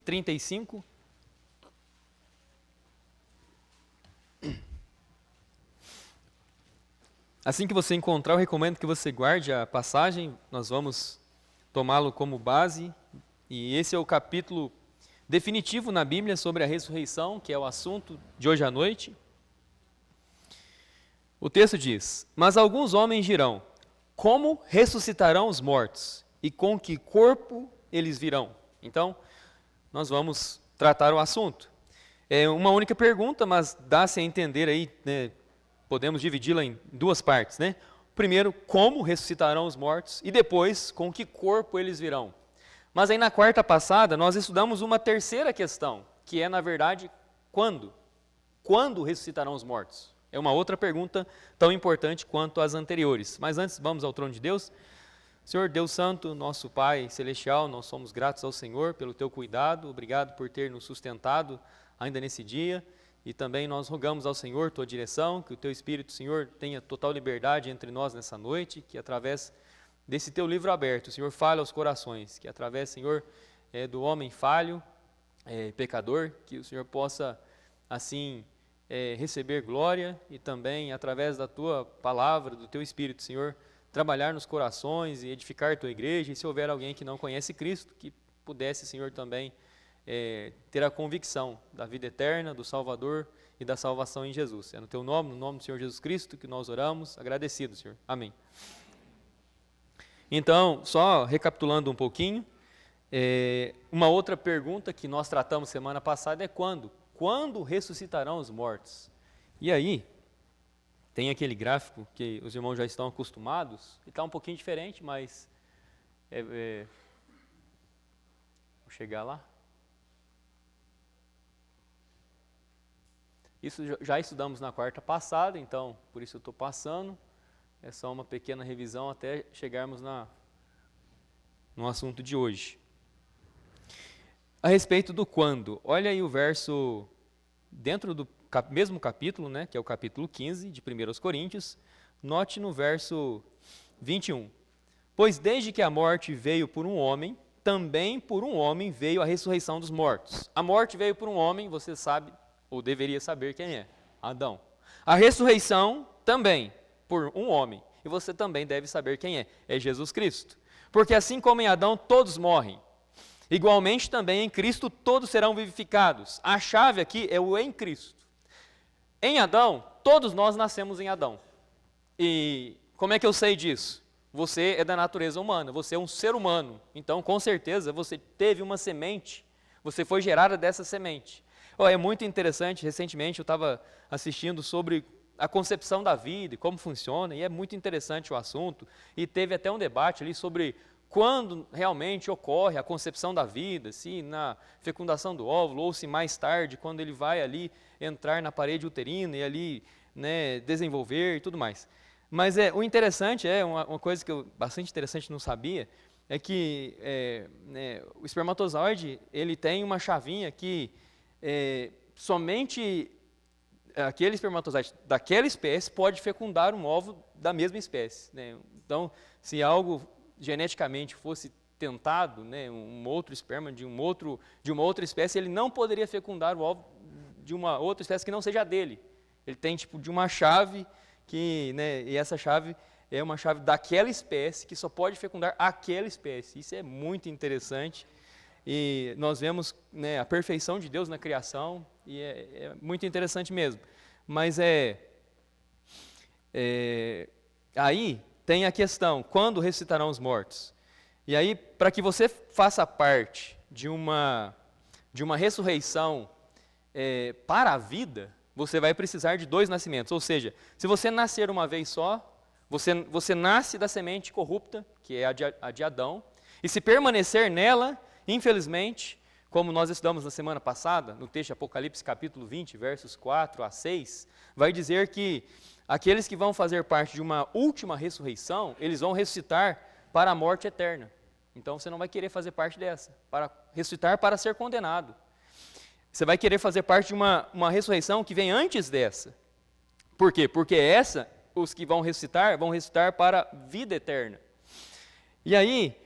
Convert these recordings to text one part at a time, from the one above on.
35. Assim que você encontrar, eu recomendo que você guarde a passagem, nós vamos tomá-lo como base, e esse é o capítulo definitivo na Bíblia sobre a ressurreição, que é o assunto de hoje à noite. O texto diz: Mas alguns homens dirão, como ressuscitarão os mortos? E com que corpo eles virão? Então, nós vamos tratar o assunto. É uma única pergunta, mas dá-se a entender aí, né, podemos dividi-la em duas partes, né? Primeiro, como ressuscitarão os mortos? E depois, com que corpo eles virão? Mas aí na quarta passada, nós estudamos uma terceira questão, que é, na verdade, quando? Quando ressuscitarão os mortos? É uma outra pergunta tão importante quanto as anteriores. Mas antes, vamos ao trono de Deus. Senhor Deus Santo, nosso Pai Celestial, nós somos gratos ao Senhor pelo Teu cuidado. Obrigado por ter nos sustentado ainda nesse dia. E também nós rogamos ao Senhor Tua direção, que o Teu Espírito, Senhor, tenha total liberdade entre nós nessa noite, que através desse Teu livro aberto, o Senhor fale aos corações, que através, Senhor, do homem falho, pecador, que o Senhor possa, assim, receber glória e também, através da Tua palavra, do Teu Espírito, Senhor, trabalhar nos corações e edificar a Tua igreja, e se houver alguém que não conhece Cristo, que pudesse, Senhor, também ter a convicção da vida eterna, do Salvador e da salvação em Jesus. É no Teu nome, no nome do Senhor Jesus Cristo, que nós oramos, agradecidos, Senhor. Amém. Então, só recapitulando um pouquinho, uma outra pergunta que nós tratamos semana passada é quando? Quando ressuscitarão os mortos? E aí, tem aquele gráfico que os irmãos já estão acostumados, e está um pouquinho diferente, mas vou chegar lá. Isso já estudamos na quarta passada, então por isso eu estou passando. É só uma pequena revisão até chegarmos no assunto de hoje. A respeito do quando, olha aí o verso dentro do mesmo capítulo, né, que é o capítulo 15 de 1 Coríntios, note no verso 21. Pois desde que a morte veio por um homem, também por um homem veio a ressurreição dos mortos. A morte veio por um homem, você sabe, ou deveria saber quem é, Adão. A ressurreição também por um homem, e você também deve saber quem é Jesus Cristo. Porque assim como em Adão todos morrem, igualmente também em Cristo todos serão vivificados. A chave aqui é o em Cristo. Em Adão, todos nós nascemos em Adão. E como é que eu sei disso? Você é da natureza humana, você é um ser humano, então com certeza você teve uma semente, você foi gerada dessa semente. É muito interessante, recentemente eu estava assistindo sobre a concepção da vida e como funciona, e é muito interessante o assunto, e teve até um debate ali sobre quando realmente ocorre a concepção da vida, se na fecundação do óvulo, ou se mais tarde, quando ele vai ali entrar na parede uterina e ali, né, desenvolver e tudo mais. Mas o interessante, uma coisa que eu bastante interessante não sabia, é que o espermatozoide, ele tem uma chavinha que somente aquele espermatozoide daquela espécie pode fecundar um óvulo da mesma espécie, né? Então, se algo geneticamente fosse tentado, né, um outro esperma de uma outra espécie, ele não poderia fecundar o óvulo de uma outra espécie que não seja a dele. Ele tem tipo de uma chave que, né, e essa chave é uma chave daquela espécie que só pode fecundar aquela espécie. Isso é muito interessante. E nós vemos, né, a perfeição de Deus na criação, e é muito interessante mesmo. Mas aí tem a questão, quando ressuscitarão os mortos? E aí, para que você faça parte de uma ressurreição para a vida, você vai precisar de 2 nascimentos. Ou seja, se você nascer uma vez só, você nasce da semente corrupta, que é a de Adão, e se permanecer nela, infelizmente, como nós estudamos na semana passada, no texto de Apocalipse capítulo 20, versos 4 a 6, vai dizer que aqueles que vão fazer parte de uma última ressurreição, eles vão ressuscitar para a morte eterna. Então você não vai querer fazer parte dessa, para ressuscitar para ser condenado. Você vai querer fazer parte de uma ressurreição que vem antes dessa. Por quê? Porque os que vão ressuscitar para a vida eterna. E aí,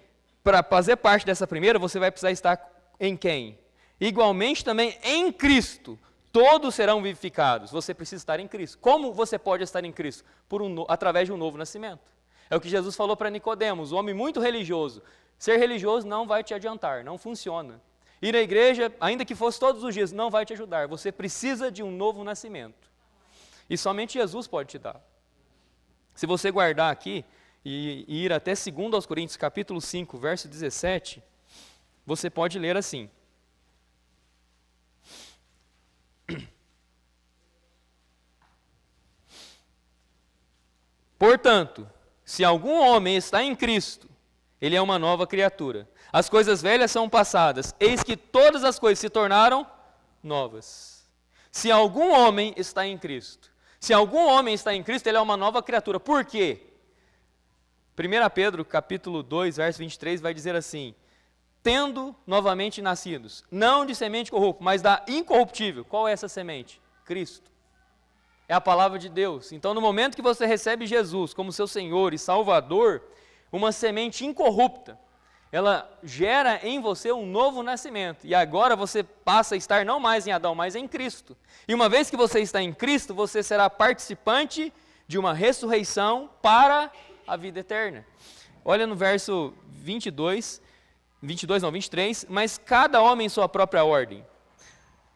para fazer parte dessa primeira, você vai precisar estar em quem? igualmente também em Cristo, todos serão vivificados. Você precisa estar em Cristo. Como você pode estar em Cristo? Através de um novo nascimento. É o que Jesus falou para Nicodemos, um homem muito religioso. Ser religioso não vai te adiantar, não funciona. Ir à igreja, ainda que fosse todos os dias, não vai te ajudar. Você precisa de um novo nascimento. E somente Jesus pode te dar. Se você guardar aqui e ir até 2 Coríntios capítulo 5, verso 17, você pode ler assim. Portanto, se algum homem está em Cristo, ele é uma nova criatura. As coisas velhas são passadas, eis que todas as coisas se tornaram novas. Se algum homem está em Cristo, ele é uma nova criatura. Por quê? 1 Pedro, capítulo 2, verso 23, vai dizer assim: tendo novamente nascidos, não de semente corrupta, mas da incorruptível. Qual é essa semente? Cristo. É a palavra de Deus. Então, no momento que você recebe Jesus como seu Senhor e Salvador, uma semente incorrupta, ela gera em você um novo nascimento. E agora você passa a estar não mais em Adão, mas em Cristo. E uma vez que você está em Cristo, você será participante de uma ressurreição para a vida eterna. Olha no verso 23, mas cada homem em sua própria ordem.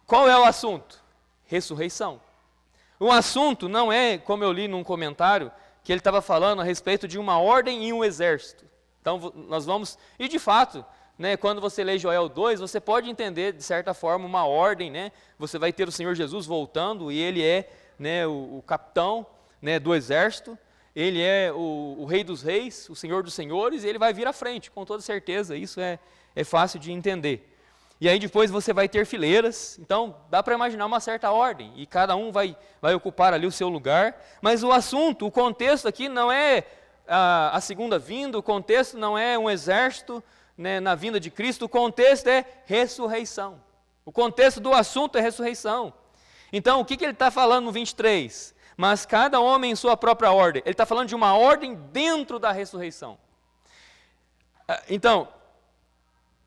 Qual é o assunto? Ressurreição. O assunto não é, como eu li num comentário, que ele estava falando a respeito de uma ordem e um exército. Então, nós vamos, e de fato, né, quando você lê Joel 2, você pode entender, de certa forma, uma ordem, né? Você vai ter o Senhor Jesus voltando, e ele é, né, o capitão, né, do exército, ele é o rei dos reis, o senhor dos senhores, e ele vai vir à frente, com toda certeza, isso é fácil de entender. E aí depois você vai ter fileiras, então dá para imaginar uma certa ordem, e cada um vai ocupar ali o seu lugar, mas o assunto, o contexto aqui não é a segunda vinda, o contexto não é um exército, né, na vinda de Cristo, o contexto é ressurreição. O contexto do assunto é ressurreição. Então, o que ele está falando no 23? Mas cada homem em sua própria ordem. Ele está falando de uma ordem dentro da ressurreição. Então,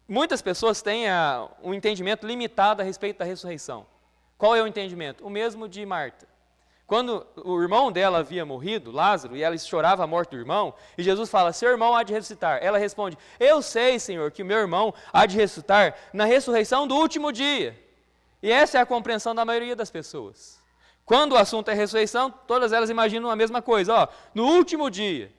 muitas pessoas têm um entendimento limitado a respeito da ressurreição. Qual é o entendimento? O mesmo de Marta. Quando o irmão dela havia morrido, Lázaro, e ela chorava a morte do irmão, e Jesus fala: seu irmão há de ressuscitar. Ela responde: eu sei, Senhor, que o meu irmão há de ressuscitar na ressurreição do último dia. E essa é a compreensão da maioria das pessoas. Quando o assunto é ressurreição, todas elas imaginam a mesma coisa. No último dia,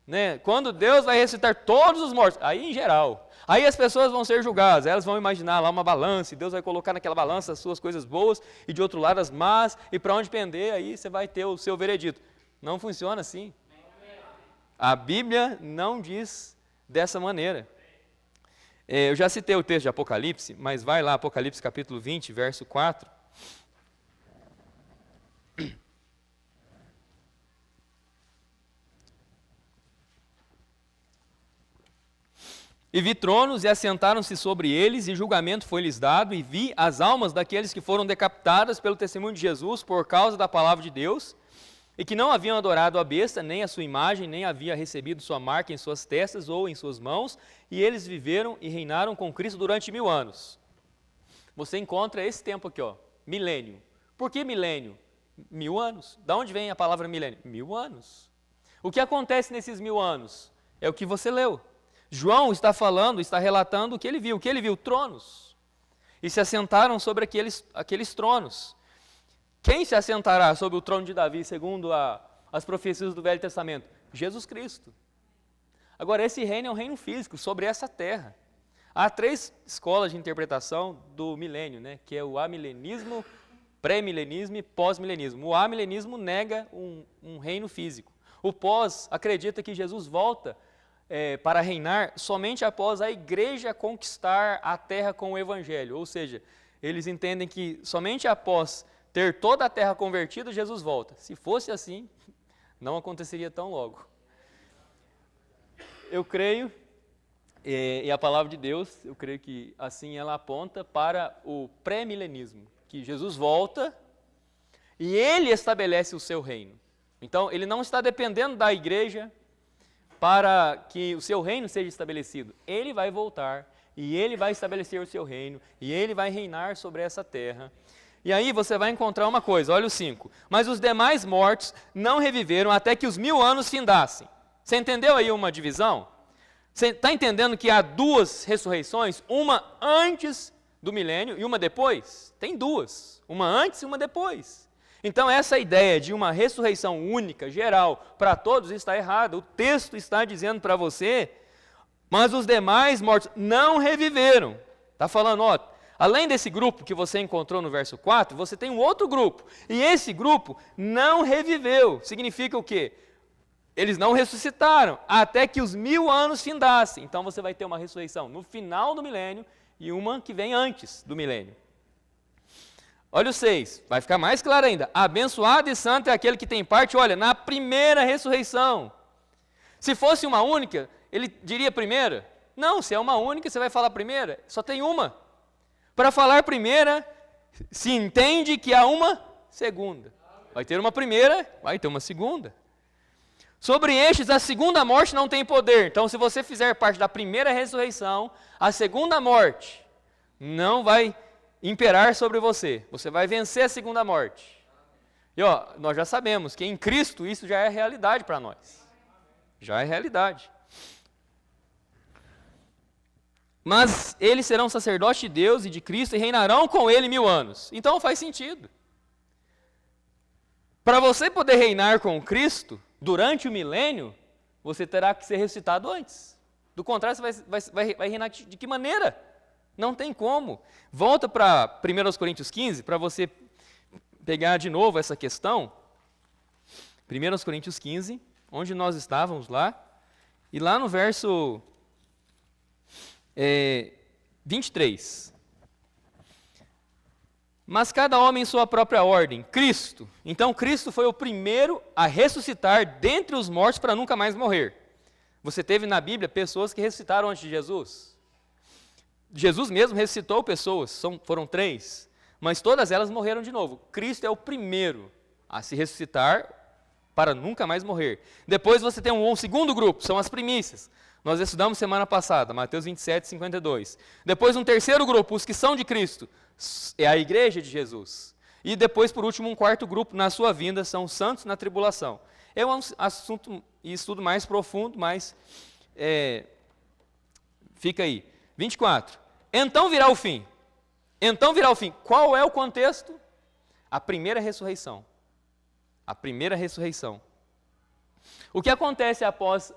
né, quando Deus vai ressuscitar todos os mortos, aí em geral, aí as pessoas vão ser julgadas, elas vão imaginar lá uma balança, e Deus vai colocar naquela balança as suas coisas boas, e de outro lado as más, e para onde pender, aí você vai ter o seu veredito. Não funciona assim. A Bíblia não diz dessa maneira. Eu já citei o texto de Apocalipse, mas vai lá, Apocalipse capítulo 20, verso 4. E vi tronos, e assentaram-se sobre eles, e julgamento foi-lhes dado, e vi as almas daqueles que foram decapitadas pelo testemunho de Jesus por causa da palavra de Deus, e que não haviam adorado a besta, nem a sua imagem, nem havia recebido sua marca em suas testas ou em suas mãos, e eles viveram e reinaram com Cristo durante 1000 anos. Você encontra esse tempo aqui, milênio. Por que milênio? 1000 anos. Da onde vem a palavra milênio? 1000 anos. O que acontece nesses 1000 anos? É o que você leu. João está relatando o que ele viu. O que ele viu? Tronos. E se assentaram sobre aqueles tronos. Quem se assentará sobre o trono de Davi, segundo as profecias do Velho Testamento? Jesus Cristo. Agora, esse reino é um reino físico, sobre essa terra. Há 3 escolas de interpretação do milênio, né, que é o amilenismo, pré-milenismo e pós-milenismo. O amilenismo nega um reino físico. O pós acredita que Jesus volta para reinar somente após a igreja conquistar a terra com o evangelho. Ou seja, eles entendem que somente após ter toda a terra convertida, Jesus volta. Se fosse assim, não aconteceria tão logo. Eu creio, e a palavra de Deus, eu creio que assim ela aponta para o pré-milenismo, que Jesus volta e ele estabelece o seu reino. Então, ele não está dependendo da igreja para que o seu reino seja estabelecido. Ele vai voltar e ele vai estabelecer o seu reino, e ele vai reinar sobre essa terra. E aí você vai encontrar uma coisa, olha o 5. Mas os demais mortos não reviveram até que os 1000 anos findassem. Você entendeu aí uma divisão? Você está entendendo que há duas ressurreições? Uma antes do milênio e uma depois? Tem duas, uma antes e uma depois. Então essa ideia de uma ressurreição única, geral, para todos está errada. O texto está dizendo para você, mas os demais mortos não reviveram. Está falando, ó, além desse grupo que você encontrou no verso 4, você tem um outro grupo. E esse grupo não reviveu. Significa o quê? Eles não ressuscitaram até que os 1000 anos findassem. Então você vai ter uma ressurreição no final do milênio e uma que vem antes do milênio. Olha o 6, vai ficar mais claro ainda. Abençoado e santo é aquele que tem parte, olha, na primeira ressurreição. Se fosse uma única, ele diria primeira? Não, se é uma única, você vai falar primeira. Só tem uma. Para falar primeira, se entende que há uma segunda. Vai ter uma primeira, vai ter uma segunda. Sobre estes, a segunda morte não tem poder. Então, se você fizer parte da primeira ressurreição, a segunda morte não vai imperar sobre você. Você vai vencer a segunda morte. E ó, nós já sabemos que em Cristo isso já é realidade para nós. Já é realidade. Mas eles serão sacerdotes de Deus e de Cristo e reinarão com ele 1000 anos. Então faz sentido. Para você poder reinar com Cristo durante o milênio, você terá que ser ressuscitado antes. Do contrário, você vai reinar de que maneira? Não tem como. Volta para 1 Coríntios 15, para você pegar de novo essa questão. 1 Coríntios 15, onde nós estávamos lá. E lá no verso 23. Mas cada homem em sua própria ordem. Cristo. Então Cristo foi o primeiro a ressuscitar dentre os mortos para nunca mais morrer. Você teve na Bíblia pessoas que ressuscitaram antes de Jesus. Jesus mesmo ressuscitou pessoas, foram 3, mas todas elas morreram de novo. Cristo é o primeiro a se ressuscitar para nunca mais morrer. Depois você tem um segundo grupo, são as primícias. Nós estudamos semana passada, Mateus 27, 52. Depois um terceiro grupo, os que são de Cristo, é a igreja de Jesus. E depois, por último, um quarto grupo, na sua vinda, são os santos na tribulação. É um assunto e estudo mais profundo, mas fica aí. 24. Então virá o fim. Então virá o fim. Qual é o contexto? A primeira ressurreição. A primeira ressurreição. O que acontece após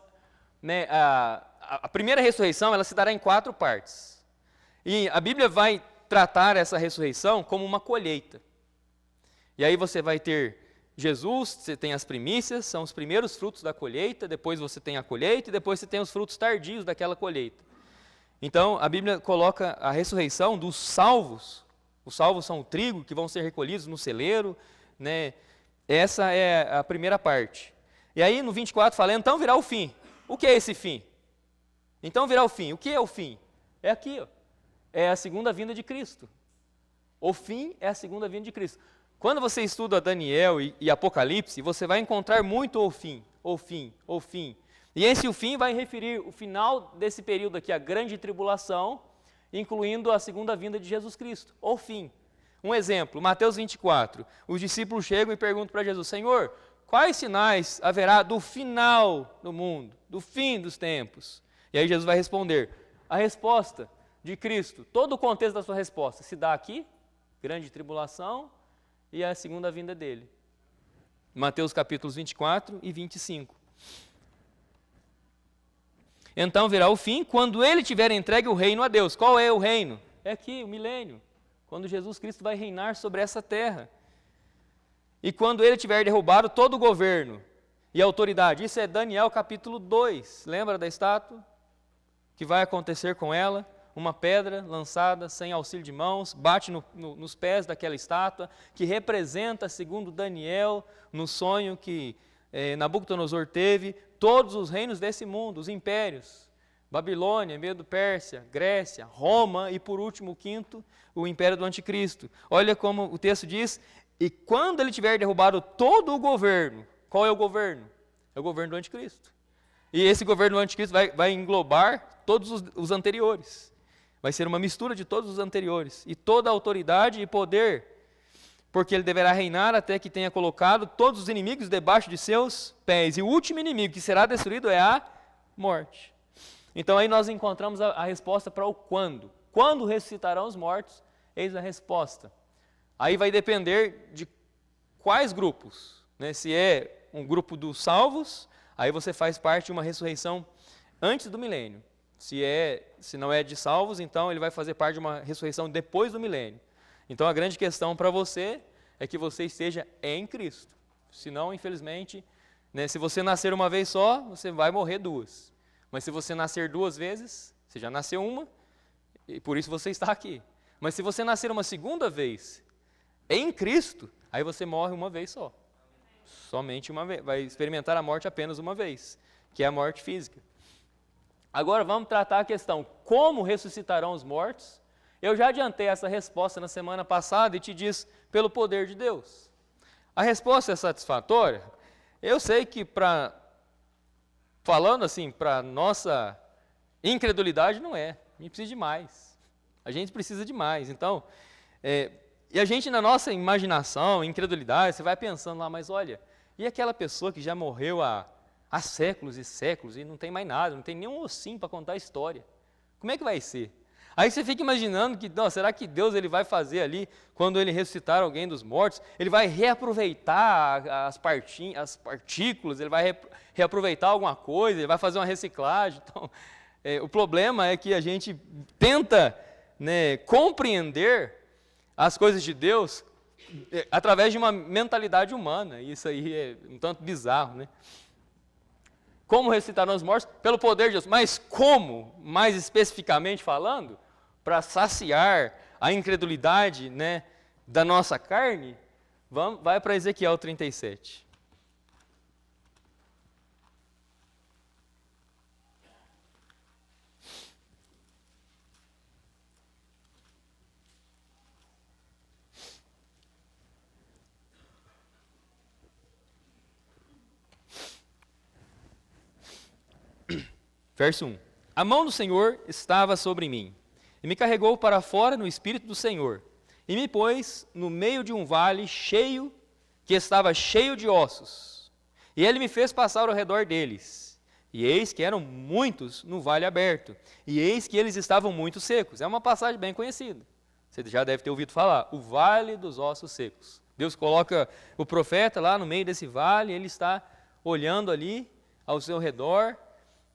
a primeira ressurreição, ela se dará em 4 partes. E a Bíblia vai tratar essa ressurreição como uma colheita. E aí você vai ter Jesus, você tem as primícias, são os primeiros frutos da colheita, depois você tem a colheita e depois você tem os frutos tardios daquela colheita. Então, a Bíblia coloca a ressurreição dos salvos. Os salvos são o trigo que vão ser recolhidos no celeiro, né? Essa é a primeira parte. E aí, no 24, fala, então virá o fim. O que é esse fim? Então virá o fim. O que é o fim? É aqui, ó. É a segunda vinda de Cristo. O fim é a segunda vinda de Cristo. Quando você estuda Daniel e Apocalipse, você vai encontrar muito o fim, o fim, o fim. E esse o fim vai referir o final desse período aqui, a grande tribulação, incluindo a segunda vinda de Jesus Cristo, o fim. Um exemplo, Mateus 24, os discípulos chegam e perguntam para Jesus, Senhor, quais sinais haverá do final do mundo, do fim dos tempos? E aí Jesus vai responder, a resposta de Cristo, todo o contexto da sua resposta se dá aqui, grande tribulação e a segunda vinda dele. Mateus capítulos 24 e 25. Então virá o fim, quando ele tiver entregue o reino a Deus. Qual é o reino? É aqui, o milênio. Quando Jesus Cristo vai reinar sobre essa terra. E quando ele tiver derrubado todo o governo e autoridade. Isso é Daniel capítulo 2. Lembra da estátua? Que vai acontecer com ela? Uma pedra lançada sem auxílio de mãos, bate nos pés daquela estátua, que representa, segundo Daniel, no sonho que Nabucodonosor teve, todos os reinos desse mundo, os impérios, Babilônia, Medo-Pérsia, Grécia, Roma e por último o quinto, o império do anticristo. Olha como o texto diz, e quando ele tiver derrubado todo o governo, qual é o governo? É o governo do anticristo. E esse governo do anticristo vai englobar todos os anteriores. Vai ser uma mistura de todos os anteriores. E toda autoridade e poder, porque ele deverá reinar até que tenha colocado todos os inimigos debaixo de seus pés. E o último inimigo que será destruído é a morte. Então aí nós encontramos a resposta para o quando. Quando ressuscitarão os mortos? Eis a resposta. Aí vai depender de quais grupos, né? Se é um grupo dos salvos, aí você faz parte de uma ressurreição antes do milênio. Se não é de salvos, então ele vai fazer parte de uma ressurreição depois do milênio. Então a grande questão para você é que você esteja em Cristo. Senão, infelizmente, né, se você nascer uma vez só, você vai morrer duas. Mas se você nascer duas vezes, você já nasceu uma, e por isso você está aqui. Mas se você nascer uma segunda vez em Cristo, aí você morre uma vez só. Somente uma vez. Vai experimentar a morte apenas uma vez, que é a morte física. Agora vamos tratar a questão, como ressuscitarão os mortos? Eu já adiantei essa resposta na semana passada e te diz, pelo poder de Deus. A resposta é satisfatória? Eu sei que falando assim, para nossa incredulidade não é. A gente precisa de mais. A gente precisa de mais. Então, e a gente na nossa imaginação, incredulidade, você vai pensando lá, mas olha, e aquela pessoa que já morreu há séculos e séculos e não tem mais nada, não tem nenhum ossinho para contar a história. Como é que vai ser? Aí você fica imaginando que, não, será que Deus ele vai fazer ali, quando ele ressuscitar alguém dos mortos, ele vai reaproveitar as partículas, ele vai reaproveitar alguma coisa, ele vai fazer uma reciclagem. Então, o problema é que a gente tenta, né, compreender as coisas de Deus através de uma mentalidade humana. Isso aí é um tanto bizarro, né? Como ressuscitarão os mortos? Pelo poder de Deus. Mas como, mais especificamente falando, para saciar a incredulidade, né, da nossa carne? Vai para Ezequiel 37. Verso 1. A mão do Senhor estava sobre mim, e me carregou para fora no espírito do Senhor, e me pôs no meio de um vale cheio, que estava cheio de ossos. E ele me fez passar ao redor deles. E eis que eram muitos no vale aberto, e eis que eles estavam muito secos. É uma passagem bem conhecida. Você já deve ter ouvido falar, o vale dos ossos secos. Deus coloca o profeta lá no meio desse vale, ele está olhando ali ao seu redor.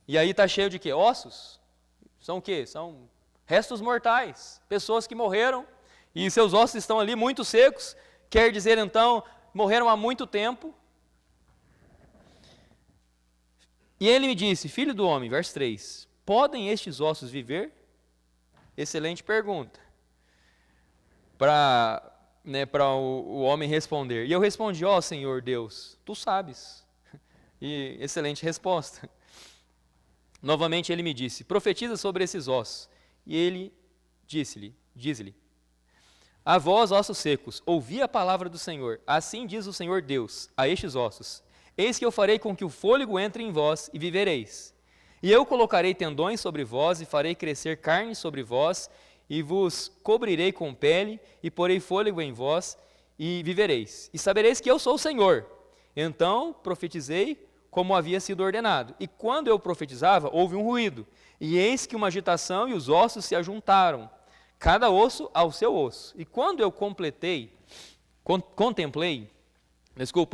E aí está cheio de quê? Ossos? São o quê? São restos mortais, pessoas que morreram e seus ossos estão ali muito secos, quer dizer então, morreram há muito tempo. E ele me disse, filho do homem, verso 3, podem estes ossos viver? Excelente pergunta, para o homem responder. E eu respondi, ó Senhor Deus, tu sabes. E excelente resposta. Novamente ele me disse, profetiza sobre esses ossos. E ele diz-lhe, a vós, ossos secos, ouvi a palavra do Senhor. Assim diz o Senhor Deus a estes ossos, eis que eu farei com que o fôlego entre em vós e vivereis. E eu colocarei tendões sobre vós e farei crescer carne sobre vós e vos cobrirei com pele e porei fôlego em vós e vivereis. E sabereis que eu sou o Senhor. Então profetizei como havia sido ordenado. E quando eu profetizava, houve um ruído. E eis que uma agitação e os ossos se ajuntaram, cada osso ao seu osso. E quando eu contemplei,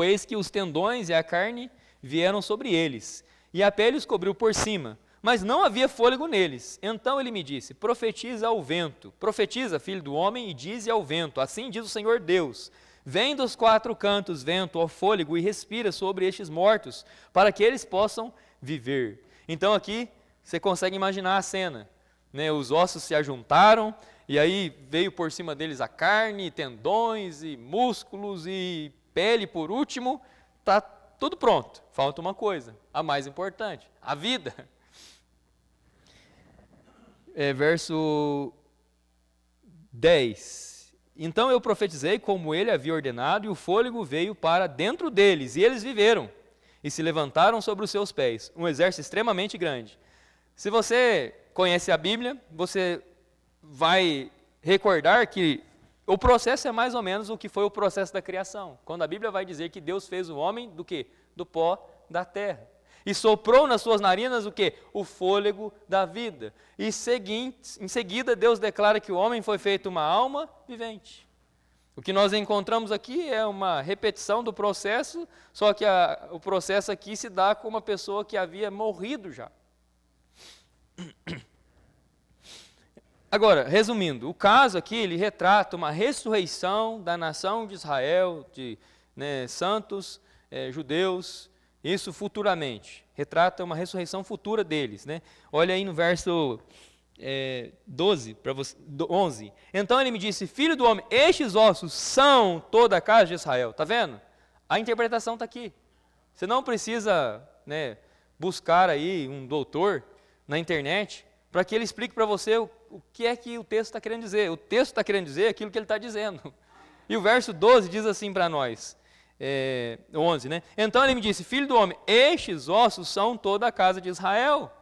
eis que os tendões e a carne vieram sobre eles, e a pele os cobriu por cima, mas não havia fôlego neles. Então ele me disse, profetiza ao vento, profetiza, filho do homem, e dize ao vento, assim diz o Senhor Deus, vem dos quatro cantos, vento, ó fôlego, e respira sobre estes mortos, para que eles possam viver. Então aqui, você consegue imaginar a cena, né? Os ossos se ajuntaram, e aí veio por cima deles a carne, tendões, e músculos, e pele por último, está tudo pronto. Falta uma coisa, a mais importante, a vida. Verso 10. Então eu profetizei como ele havia ordenado, e o fôlego veio para dentro deles, e eles viveram, e se levantaram sobre os seus pés, um exército extremamente grande. Se você conhece a Bíblia, você vai recordar que o processo é mais ou menos o que foi o processo da criação. Quando a Bíblia vai dizer que Deus fez o homem do quê? Do pó da terra. E soprou nas suas narinas o quê? O fôlego da vida. E em seguida Deus declara que o homem foi feito uma alma vivente. O que nós encontramos aqui é uma repetição do processo, só que o processo aqui se dá com uma pessoa que havia morrido já. Agora, resumindo, o caso aqui, ele retrata uma ressurreição da nação de Israel, de santos, judeus, isso futuramente. Retrata uma ressurreição futura deles. Olha aí no verso 11. Então ele me disse, filho do homem, estes ossos são toda a casa de Israel. Está vendo? A interpretação está aqui. Você não precisa buscar aí um doutor na internet para que ele explique para você o que é que o texto está querendo dizer. O texto está querendo dizer aquilo que ele está dizendo. E o verso 12 diz assim para nós, 11, Então ele me disse, filho do homem, estes ossos são toda a casa de Israel.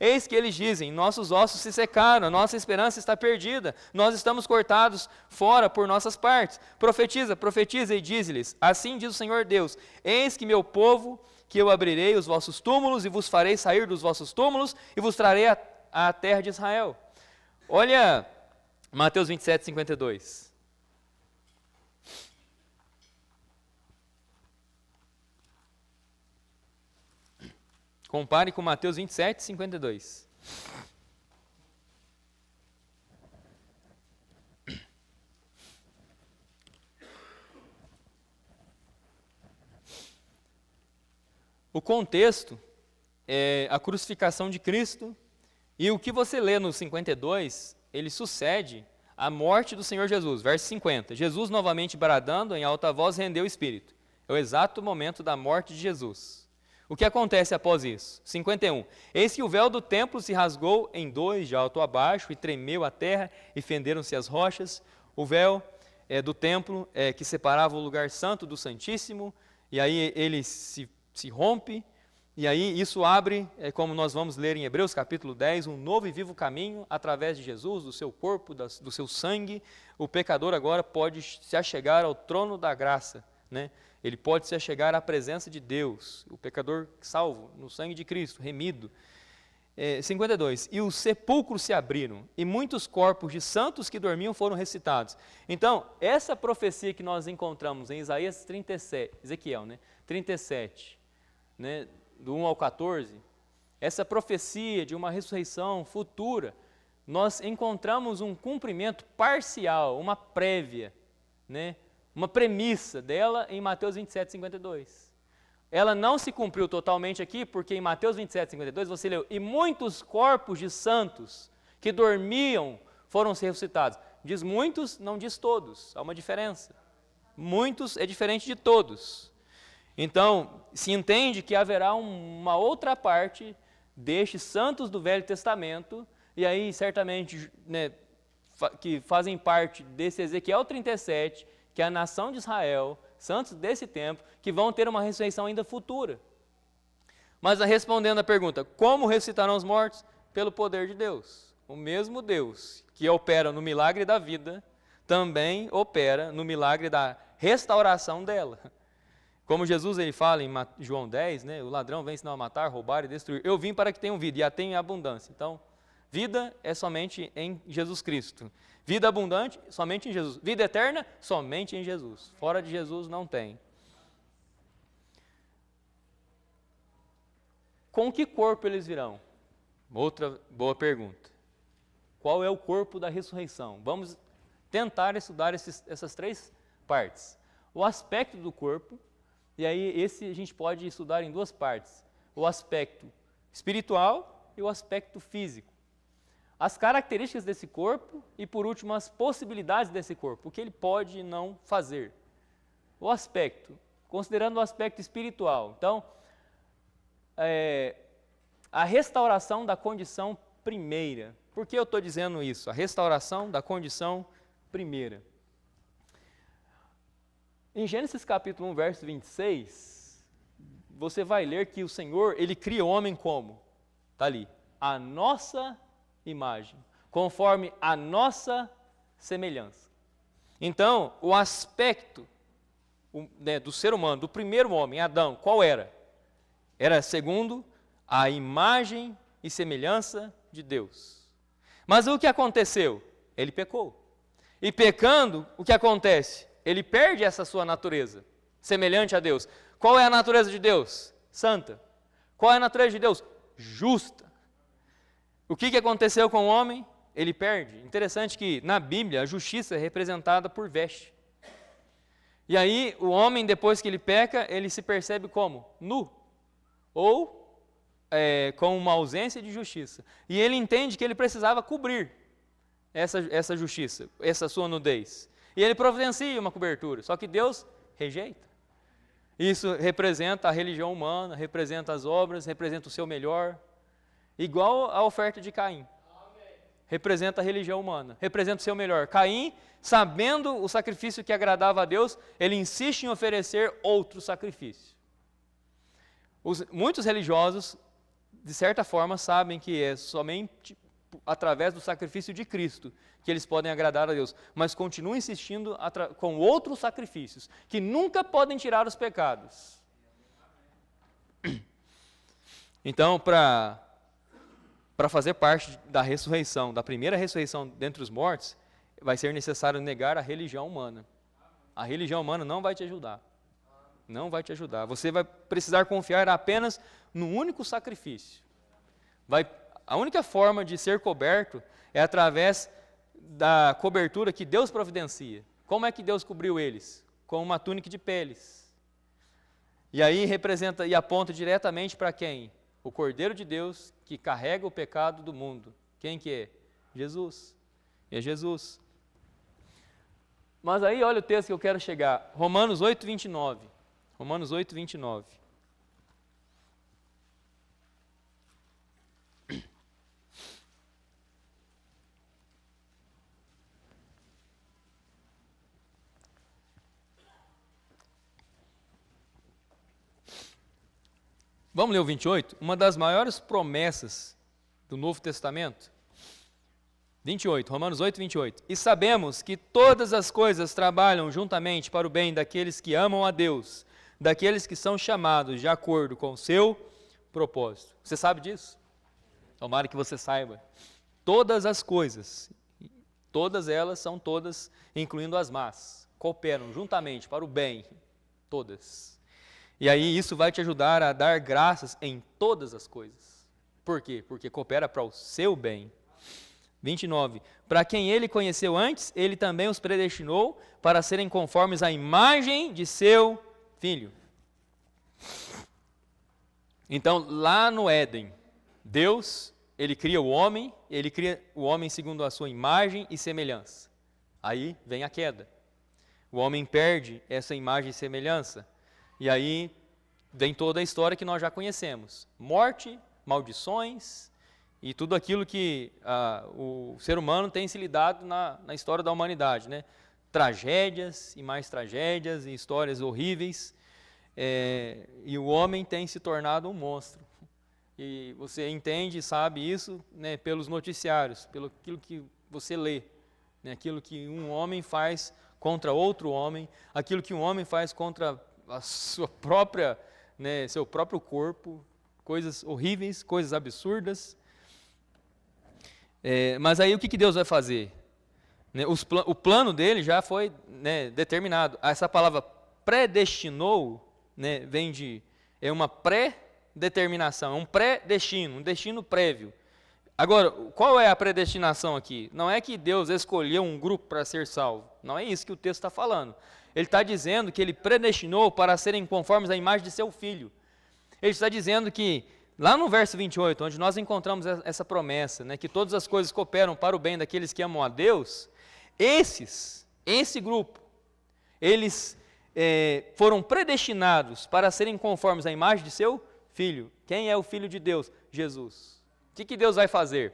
Eis que eles dizem, nossos ossos se secaram, a nossa esperança está perdida, nós estamos cortados fora por nossas partes. Profetiza, profetiza e diz-lhes, assim diz o Senhor Deus, eis que meu povo, que eu abrirei os vossos túmulos e vos farei sair dos vossos túmulos e vos trarei a terra de Israel. Olha Mateus 27, 52. Compare com Mateus 27, 52. O contexto é a crucificação de Cristo, e o que você lê no 52, ele sucede à morte do Senhor Jesus. Verso 50. Jesus, novamente bradando em alta voz, rendeu o espírito. É o exato momento da morte de Jesus. O que acontece após isso? 51. Eis que o véu do templo se rasgou em dois, de alto a baixo, e tremeu a terra, e fenderam-se as rochas. O véu do templo que separava o lugar santo do Santíssimo, e aí ele se rompe, e aí isso abre, como nós vamos ler em Hebreus capítulo 10, um novo e vivo caminho através de Jesus, do seu corpo, do seu sangue. O pecador agora pode se achegar ao trono da graça, Ele pode se achegar à presença de Deus, o pecador salvo no sangue de Cristo, remido. 52. E os sepulcros se abriram, e muitos corpos de santos que dormiam foram ressuscitados. Então, essa profecia que nós encontramos em Isaías 37, Ezequiel, 37, do 1 ao 14, essa profecia de uma ressurreição futura, nós encontramos um cumprimento parcial, uma prévia, uma premissa dela em Mateus 27, 52. Ela não se cumpriu totalmente aqui, porque em Mateus 27, 52, você leu, e muitos corpos de santos que dormiam foram ressuscitados. Diz muitos, não diz todos, há uma diferença. Muitos é diferente de todos. Então, se entende que haverá uma outra parte destes santos do Velho Testamento, e aí certamente que fazem parte desse Ezequiel 37, que é a nação de Israel, santos desse tempo, que vão ter uma ressurreição ainda futura. Mas respondendo à pergunta, como ressuscitarão os mortos? Pelo poder de Deus. O mesmo Deus que opera no milagre da vida, também opera no milagre da restauração dela. Como Jesus ele fala em João 10, o ladrão vem senão a matar, roubar e destruir. Eu vim para que tenham vida e a tenham em abundância. Então, vida é somente em Jesus Cristo. Vida abundante, somente em Jesus. Vida eterna, somente em Jesus. Fora de Jesus não tem. Com que corpo eles virão? Outra boa pergunta. Qual é o corpo da ressurreição? Vamos tentar estudar essas três partes. O aspecto do corpo, e aí esse a gente pode estudar em duas partes. O aspecto espiritual e o aspecto físico. As características desse corpo e, por último, as possibilidades desse corpo, o que ele pode e não fazer. O aspecto, considerando o aspecto espiritual. Então, a restauração da condição primeira. Por que eu estou dizendo isso? A restauração da condição primeira. Em Gênesis capítulo 1, verso 26, você vai ler que o Senhor, ele cria o homem como? Está ali. A nossa imagem. conforme a nossa semelhança. Então, o aspecto do ser humano, do primeiro homem, Adão, qual era? Era segundo a imagem e semelhança de Deus. Mas o que aconteceu? Ele pecou. E pecando, o que acontece? Ele perde essa sua natureza, semelhante a Deus. Qual é a natureza de Deus? Santa. Qual é a natureza de Deus? Justa. O que aconteceu com o homem? Ele perde. Interessante que na Bíblia a justiça é representada por veste. E aí o homem, depois que ele peca, ele se percebe como? Nu. Ou com uma ausência de justiça. E ele entende que ele precisava cobrir essa justiça, essa sua nudez. E ele providencia uma cobertura, só que Deus rejeita. Isso representa a religião humana, representa as obras, representa o seu melhor, igual a oferta de Caim. Representa a religião humana, representa o seu melhor. Caim, sabendo o sacrifício que agradava a Deus, ele insiste em oferecer outro sacrifício. Muitos religiosos, de certa forma, sabem que é somente através do sacrifício de Cristo que eles podem agradar a Deus, mas continuam insistindo com outros sacrifícios, que nunca podem tirar os pecados. Então, para fazer parte da ressurreição, da primeira ressurreição dentre os mortos, vai ser necessário negar a religião humana. A religião humana não vai te ajudar. Não vai te ajudar. Você vai precisar confiar apenas no único sacrifício. A única forma de ser coberto é através da cobertura que Deus providencia. Como é que Deus cobriu eles? Com uma túnica de peles. E aí representa e aponta diretamente para quem? O Cordeiro de Deus que carrega o pecado do mundo. Quem que é? Jesus. É Jesus. Mas aí olha o texto que eu quero chegar. Romanos 8, 29. Romanos 8, 29. Vamos ler o 28? Uma das maiores promessas do Novo Testamento. 28, Romanos 8, 28. E sabemos que todas as coisas trabalham juntamente para o bem daqueles que amam a Deus, daqueles que são chamados de acordo com o seu propósito. Você sabe disso? Tomara que você saiba. Todas as coisas, todas elas são todas, incluindo as más, cooperam juntamente para o bem, todas. E aí isso vai te ajudar a dar graças em todas as coisas. Por quê? Porque coopera para o seu bem. 29. Para quem ele conheceu antes, ele também os predestinou para serem conformes à imagem de seu Filho. Então, lá no Éden, Deus, ele cria o homem segundo a sua imagem e semelhança. Aí vem a queda. O homem perde essa imagem e semelhança. E aí vem toda a história que nós já conhecemos. Morte, maldições e tudo aquilo que o ser humano tem se lidado na história da humanidade, né? Tragédias e mais tragédias e histórias horríveis. E o homem tem se tornado um monstro. E você entende e sabe isso, né, pelos noticiários, pelo aquilo que você lê. Né, aquilo que um homem faz contra outro homem, aquilo que um homem faz contra a sua própria, né, seu próprio corpo, coisas horríveis, coisas absurdas. Mas aí o que Deus vai fazer? Né, o plano dele já foi, né, determinado. Essa palavra predestinou, né, vem de uma pré-determinação, um pré-destino, um destino prévio. Agora, qual é a predestinação aqui? Não é que Deus escolheu um grupo para ser salvo. Não é isso que o texto está falando. Ele está dizendo que ele predestinou para serem conformes à imagem de seu Filho. Ele está dizendo que, lá no verso 28, onde nós encontramos essa promessa, né, que todas as coisas cooperam para o bem daqueles que amam a Deus, esse grupo, eles foram predestinados para serem conformes à imagem de seu Filho. Quem é o Filho de Deus? Jesus. O que Deus vai fazer?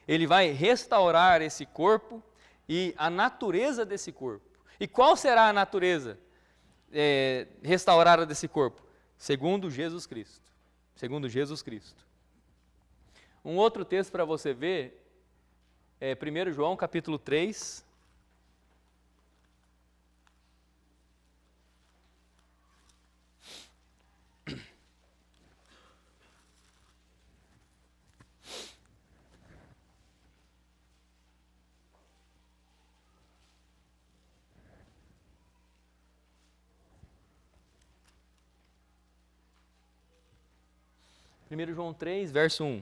Ele vai restaurar esse corpo e a natureza desse corpo. E qual será a natureza restaurada desse corpo? Segundo Jesus Cristo. Segundo Jesus Cristo. Um outro texto para você ver 1 João capítulo 3. Primeiro João 3, verso 1.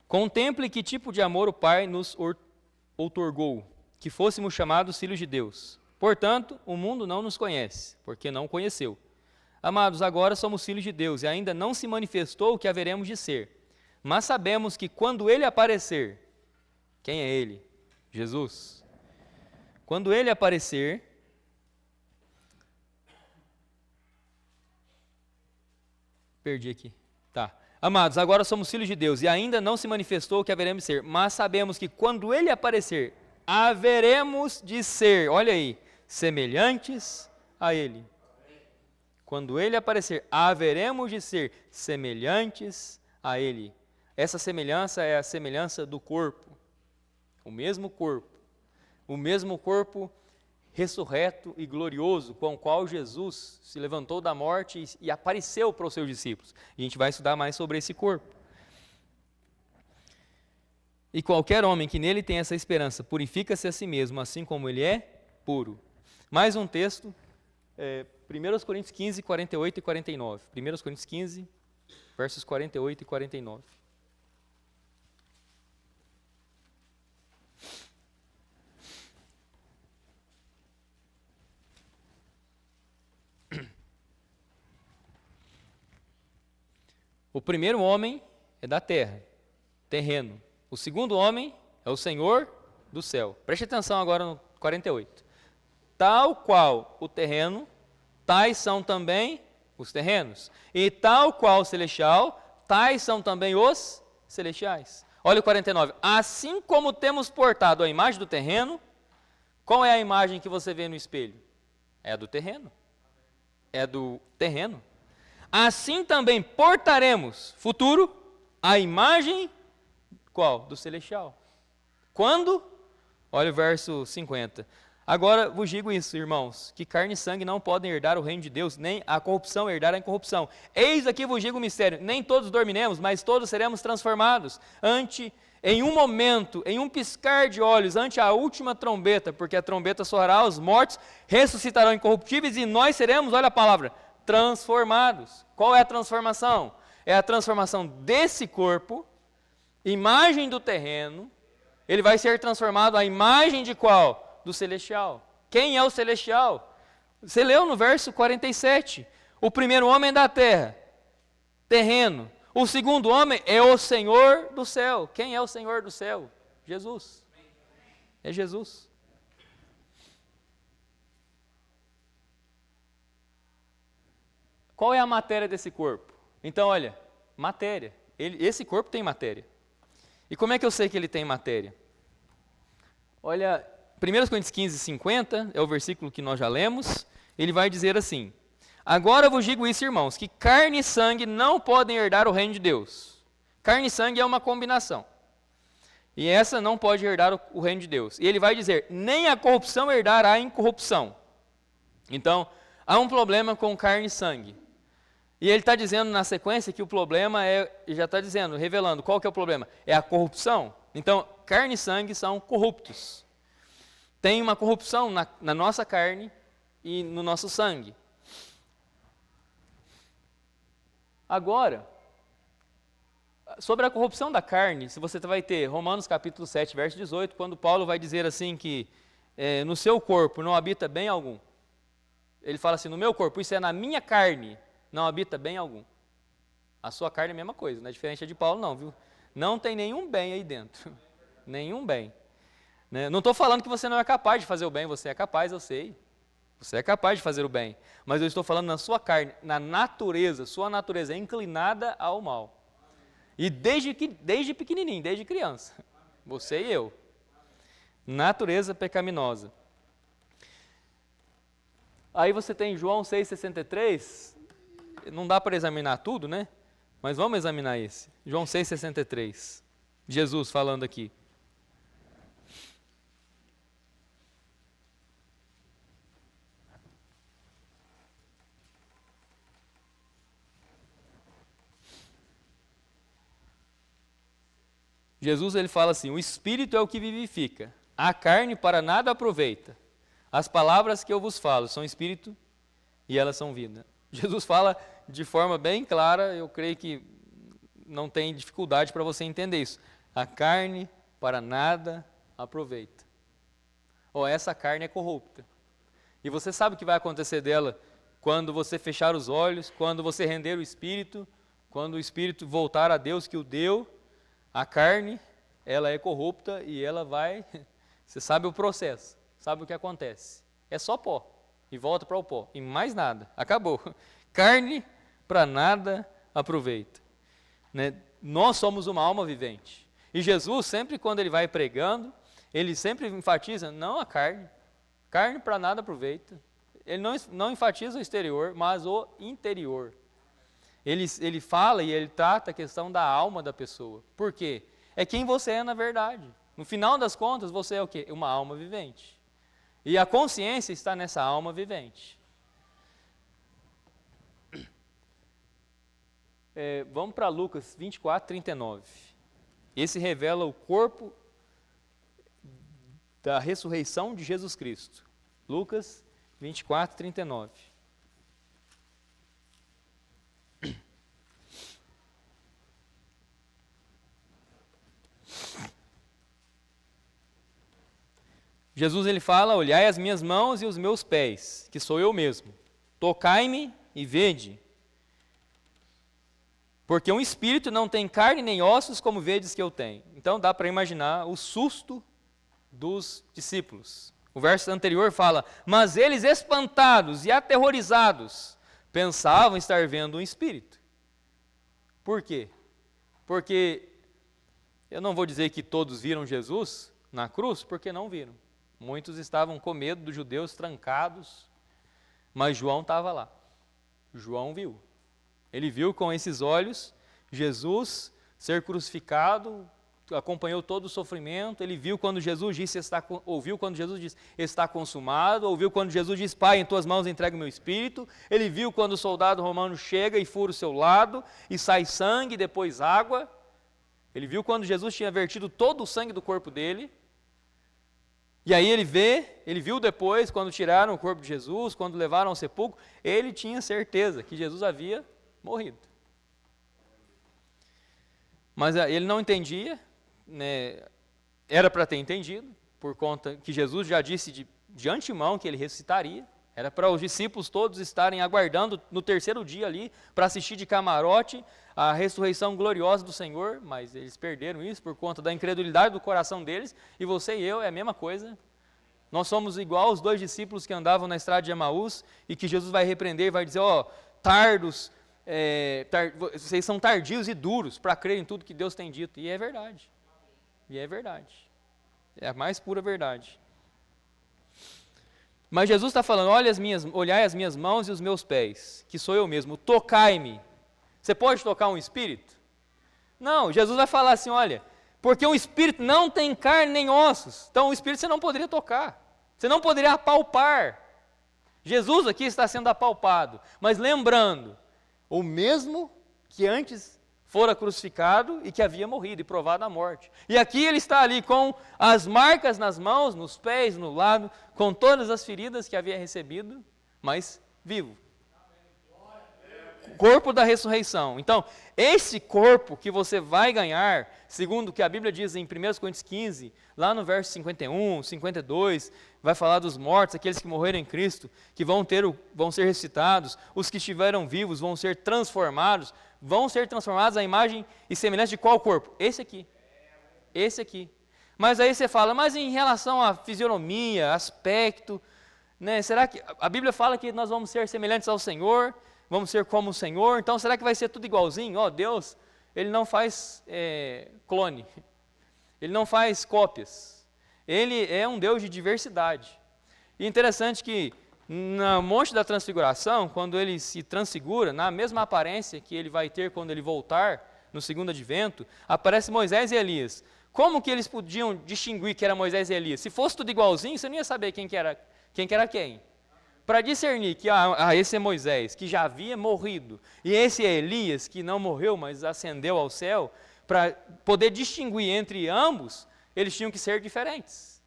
Contemple que tipo de amor o Pai nos outorgou, que fôssemos chamados filhos de Deus. Portanto, o mundo não nos conhece, porque não o conheceu. Amados, agora somos filhos de Deus, e ainda não se manifestou o que haveremos de ser. Mas sabemos que quando Ele aparecer, quem é Ele? Jesus. Quando Ele aparecer, perdi aqui. Tá. Amados, agora somos filhos de Deus e ainda não se manifestou o que haveremos de ser, mas sabemos que quando Ele aparecer, haveremos de ser, olha aí, semelhantes a Ele. Quando Ele aparecer, haveremos de ser semelhantes a Ele. Essa semelhança é a semelhança do corpo. O mesmo corpo ressurreto e glorioso, com o qual Jesus se levantou da morte e apareceu para os seus discípulos. A gente vai estudar mais sobre esse corpo. E qualquer homem que nele tem essa esperança, purifica-se a si mesmo, assim como ele é puro. Mais um texto, 1 Coríntios 15, 48 e 49. 1 Coríntios 15, versos 48 e 49. O primeiro homem é da terra, terreno. O segundo homem é o Senhor do céu. Preste atenção agora no 48. Tal qual o terreno, tais são também os terrenos. E tal qual o celestial, tais são também os celestiais. Olha o 49. Assim como temos portado a imagem do terreno, qual é a imagem que você vê no espelho? É a do terreno. É do terreno. Assim também portaremos, futuro, a imagem, qual? Do celestial. Quando? Olha o verso 50. Agora vos digo isso, irmãos, que carne e sangue não podem herdar o reino de Deus, nem a corrupção herdar a incorrupção. Eis aqui vos digo o mistério, nem todos dormiremos, mas todos seremos transformados, em um momento, em um piscar de olhos, ante a última trombeta, porque a trombeta soará, os mortos ressuscitarão incorruptíveis e nós seremos, olha a palavra, transformados. Qual é a transformação? É a transformação desse corpo, imagem do terreno, ele vai ser transformado à imagem de qual? Do celestial. Quem é o celestial? Você leu no verso 47. O primeiro homem é da terra, terreno. O segundo homem é o Senhor do céu. Quem é o Senhor do céu? Jesus. É Jesus. Qual é a matéria desse corpo? Então, olha, matéria. Esse corpo tem matéria. E como é que eu sei que ele tem matéria? Olha, 1 Coríntios 15, 50, é o versículo que nós já lemos. Ele vai dizer assim: agora vos digo isso, irmãos, que carne e sangue não podem herdar o reino de Deus. Carne e sangue é uma combinação. E essa não pode herdar o reino de Deus. E ele vai dizer, nem a corrupção herdará a incorrupção. Então, há um problema com carne e sangue. E ele está dizendo na sequência que o problema já está dizendo, revelando, qual que é o problema? É a corrupção. Então, carne e sangue são corruptos. Tem uma corrupção na nossa carne e no nosso sangue. Agora, sobre a corrupção da carne, se você vai ter Romanos capítulo 7, verso 18, quando Paulo vai dizer assim que no seu corpo não habita bem algum. Ele fala assim, no meu corpo, isso é na minha carne, não habita bem algum. A sua carne é a mesma coisa, não é diferente de Paulo não, viu? Não tem nenhum bem aí dentro, nenhum bem. Né? Não estou falando que você não é capaz de fazer o bem, você é capaz, eu sei. Você é capaz de fazer o bem, mas eu estou falando na sua carne, na natureza, sua natureza é inclinada ao mal. E desde pequenininho, desde criança, você e eu. Natureza pecaminosa. Aí você tem João 6,63, não dá para examinar tudo, né? Mas vamos examinar esse. João 6,63, Jesus falando aqui. Jesus ele fala assim: o Espírito é o que vivifica, a carne para nada aproveita. As palavras que eu vos falo são Espírito e elas são vida. Jesus fala de forma bem clara, eu creio que não tem dificuldade para você entender isso. A carne para nada aproveita. Essa carne é corrupta. E você sabe o que vai acontecer dela quando você fechar os olhos, quando você render o Espírito, quando o Espírito voltar a Deus que o deu. A carne, ela é corrupta e ela vai... Você sabe o processo, sabe o que acontece. É só pó, e volta para o pó, e mais nada, acabou. Carne para nada aproveita. Né? Nós somos uma alma vivente. E Jesus, sempre quando ele vai pregando, ele sempre enfatiza, não a carne. Carne para nada aproveita. Ele não enfatiza o exterior, mas o interior. Ele fala e ele trata a questão da alma da pessoa. Por quê? É quem você é na verdade. No final das contas, você é o quê? Uma alma vivente. E a consciência está nessa alma vivente. Vamos para Lucas 24, 39. Esse revela o corpo da ressurreição de Jesus Cristo. Lucas 24, 39. Jesus ele fala: olhai as minhas mãos e os meus pés, que sou eu mesmo. Tocai-me e vede. Porque um espírito não tem carne nem ossos, como vedes que eu tenho. Então dá para imaginar o susto dos discípulos. O verso anterior fala: mas eles, espantados e aterrorizados, pensavam estar vendo um espírito. Por quê? Porque eu não vou dizer que todos viram Jesus na cruz, porque não viram. Muitos estavam com medo dos judeus trancados, mas João estava lá. João viu. Ele viu com esses olhos Jesus ser crucificado, acompanhou todo o sofrimento. Ele viu quando Jesus disse, ouviu quando Jesus disse, está consumado. Ouviu quando Jesus disse, Pai, em tuas mãos entrego o meu espírito. Ele viu quando o soldado romano chega e fura o seu lado, e sai sangue, depois água. Ele viu quando Jesus tinha vertido todo o sangue do corpo dele. E aí ele viu depois, quando tiraram o corpo de Jesus, quando levaram ao sepulcro, ele tinha certeza que Jesus havia morrido. Mas ele não entendia, né, era para ter entendido, por conta que Jesus já disse de antemão que ele ressuscitaria. Era para os discípulos todos estarem aguardando no terceiro dia ali, para assistir de camarote a ressurreição gloriosa do Senhor, mas eles perderam isso por conta da incredulidade do coração deles, e você e eu é a mesma coisa. Nós somos igual os dois discípulos que andavam na estrada de Emaús, e que Jesus vai repreender e vai dizer, tardos, vocês são tardios e duros para crer em tudo que Deus tem dito, e é verdade, é a mais pura verdade. Mas Jesus está falando, olhai as minhas mãos e os meus pés, que sou eu mesmo, tocai-me. Você pode tocar um espírito? Não, Jesus vai falar assim, olha, porque um espírito não tem carne nem ossos, então o espírito você não poderia tocar, você não poderia apalpar. Jesus aqui está sendo apalpado, mas lembrando, o mesmo que antes fora crucificado e que havia morrido e provado a morte. E aqui ele está ali com as marcas nas mãos, nos pés, no lado, com todas as feridas que havia recebido, mas vivo. Corpo da ressurreição. Então, esse corpo que você vai ganhar, segundo o que a Bíblia diz em 1 Coríntios 15, lá no verso 51, 52, vai falar dos mortos, aqueles que morreram em Cristo, que vão ser ressuscitados, os que estiveram vivos vão ser transformados à imagem e semelhança de qual corpo? Esse aqui. Mas aí você fala, mas em relação à fisionomia, aspecto, né, será que a Bíblia fala que nós vamos ser semelhantes ao Senhor, vamos ser como o Senhor, então será que vai ser tudo igualzinho? Deus, ele não faz clone, ele não faz cópias, ele é um Deus de diversidade. E interessante que no Monte da Transfiguração, quando ele se transfigura, na mesma aparência que ele vai ter quando ele voltar, no segundo advento, aparece Moisés e Elias. Como que eles podiam distinguir que era Moisés e Elias? Se fosse tudo igualzinho, você não ia saber quem que era quem. Para discernir que esse é Moisés, que já havia morrido, e esse é Elias, que não morreu, mas ascendeu ao céu, para poder distinguir entre ambos, eles tinham que ser diferentes.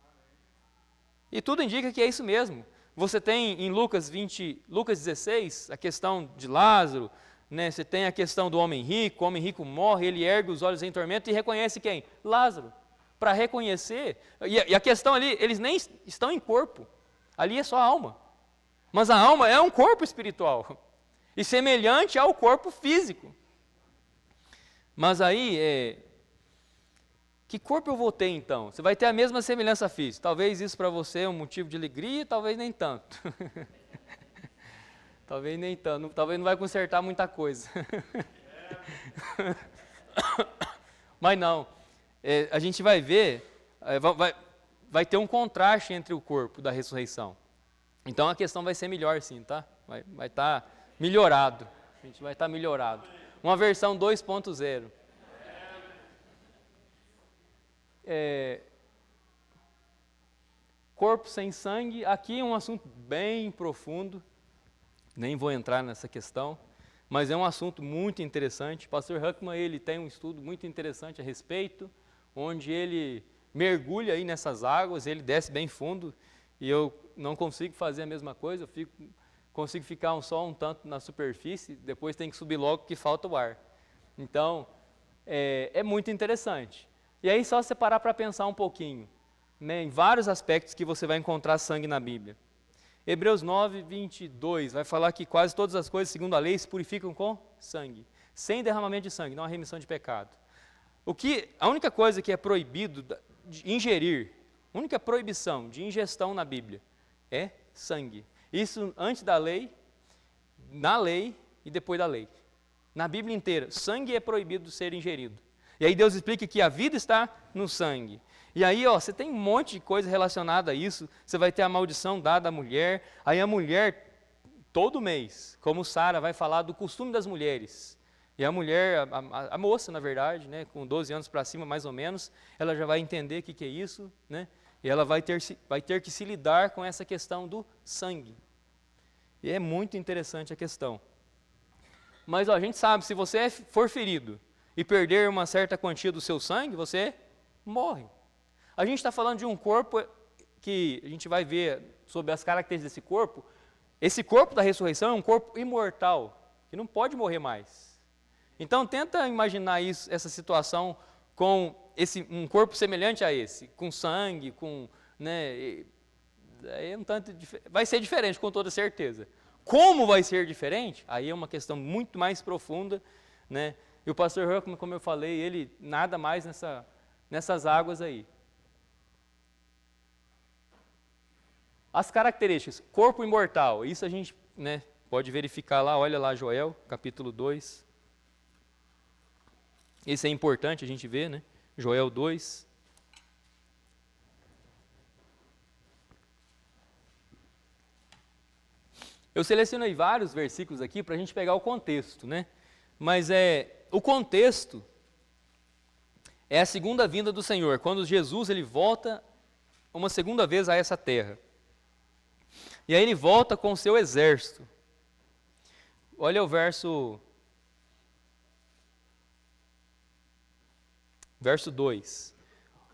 E tudo indica que é isso mesmo. Você tem em Lucas 16, a questão de Lázaro, né? Você tem a questão do homem rico, o homem rico morre, ele ergue os olhos em tormento e reconhece quem? Lázaro. Para reconhecer, e a questão ali, eles nem estão em corpo, ali é só alma. Mas a alma é um corpo espiritual, e semelhante ao corpo físico. Mas aí, que corpo eu vou ter então? Você vai ter a mesma semelhança física. Talvez isso para você é um motivo de alegria, talvez nem tanto. Talvez nem tanto, talvez não vai consertar muita coisa. Mas não, a gente vai ver, vai ter um contraste entre o corpo da ressurreição. Então a questão vai ser melhor sim, tá? Vai estar melhorado, a gente vai estar melhorado. Uma versão 2.0. Corpo sem sangue, aqui é um assunto bem profundo, nem vou entrar nessa questão, mas é um assunto muito interessante. O pastor Huckman, ele tem um estudo muito interessante a respeito, onde ele mergulha aí nessas águas, ele desce bem fundo, e eu não consigo fazer a mesma coisa, consigo ficar só um tanto na superfície, depois tem que subir logo que falta o ar. Então, é muito interessante. E aí só você parar para pensar um pouquinho, né, em vários aspectos que você vai encontrar sangue na Bíblia. Hebreus 9, 22, vai falar que quase todas as coisas, segundo a lei, se purificam com sangue. Sem derramamento de sangue, não há remissão de pecado. A única coisa que é proibido de ingerir, a única proibição de ingestão na Bíblia é sangue. Isso antes da lei, na lei e depois da lei. Na Bíblia inteira, sangue é proibido de ser ingerido. E aí Deus explica que a vida está no sangue. E aí, você tem um monte de coisa relacionada a isso. Você vai ter a maldição dada à mulher. Aí a mulher, todo mês, como Sara, vai falar do costume das mulheres. E a mulher, a moça, na verdade, né, com 12 anos para cima, mais ou menos, ela já vai entender o que é isso, né? E ela vai ter que se lidar com essa questão do sangue. E é muito interessante a questão. Mas a gente sabe, se você for ferido e perder uma certa quantia do seu sangue, você morre. A gente está falando de um corpo que a gente vai ver sobre as características desse corpo. Esse corpo da ressurreição é um corpo imortal, que não pode morrer mais. Então tenta imaginar essa situação com um corpo semelhante a esse, com sangue, né, vai ser diferente com toda certeza. Como vai ser diferente? Aí é uma questão muito mais profunda, né? E o pastor Huckman, como eu falei, ele nada mais nessas águas aí. As características, corpo imortal, isso a gente, né, pode verificar lá, olha lá Joel, capítulo 2. Esse é importante a gente ver, né? Joel 2. Eu selecionei vários versículos aqui para a gente pegar o contexto, né? Mas o contexto é a segunda vinda do Senhor, quando Jesus ele volta uma segunda vez a essa terra. E aí ele volta com o seu exército. Olha o verso 2.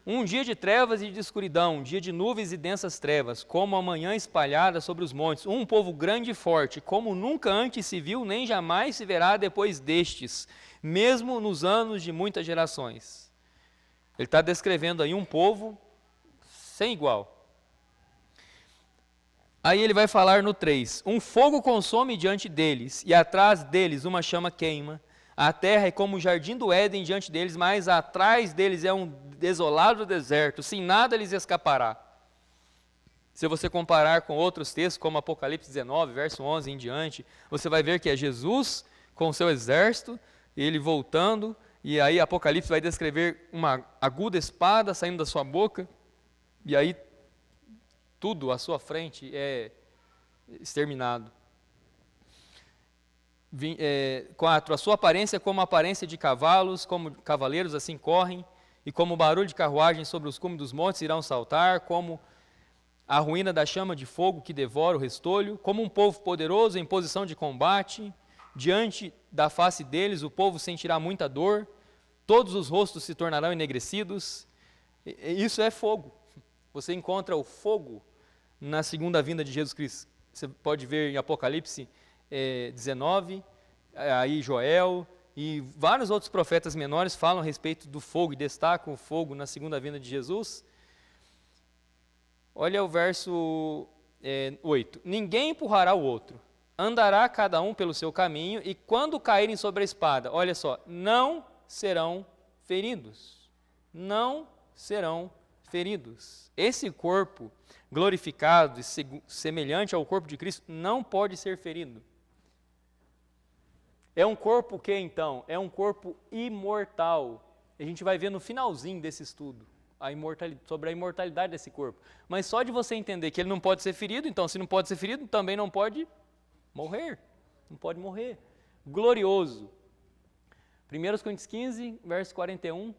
Um dia de trevas e de escuridão, um dia de nuvens e densas trevas, como a manhã espalhada sobre os montes, um povo grande e forte, como nunca antes se viu, nem jamais se verá depois destes, mesmo nos anos de muitas gerações. Ele está descrevendo aí um povo sem igual. Aí ele vai falar no 3, um fogo consome diante deles, e atrás deles uma chama queima. A terra é como o jardim do Éden diante deles, mas atrás deles é um desolado deserto, sem nada lhes escapará. Se você comparar com outros textos, como Apocalipse 19, verso 11 em diante, você vai ver que é Jesus com o seu exército, ele voltando, e aí Apocalipse vai descrever uma aguda espada saindo da sua boca, e aí tudo à sua frente é exterminado. 4. A sua aparência é como a aparência de cavalos, como cavaleiros assim correm, e como o barulho de carruagem sobre os cumes dos montes irão saltar, como a ruína da chama de fogo que devora o restolho, como um povo poderoso em posição de combate, diante da face deles o povo sentirá muita dor, todos os rostos se tornarão enegrecidos. Isso é fogo. Você encontra o fogo na segunda vinda de Jesus Cristo. Você pode ver em Apocalipse 19, aí Joel e vários outros profetas menores falam a respeito do fogo e destacam o fogo na segunda vinda de Jesus. Olha o verso 8. Ninguém empurrará o outro, andará cada um pelo seu caminho, e quando caírem sobre a espada, olha só, não serão feridos. Não serão feridos. Esse corpo glorificado e semelhante ao corpo de Cristo não pode ser ferido. É um corpo que então? É um corpo imortal. A gente vai ver no finalzinho desse estudo sobre a imortalidade desse corpo. Mas só de você entender que ele não pode ser ferido, então se não pode ser ferido, também não pode morrer. Não pode morrer. Glorioso. 1 Coríntios 15, verso 41.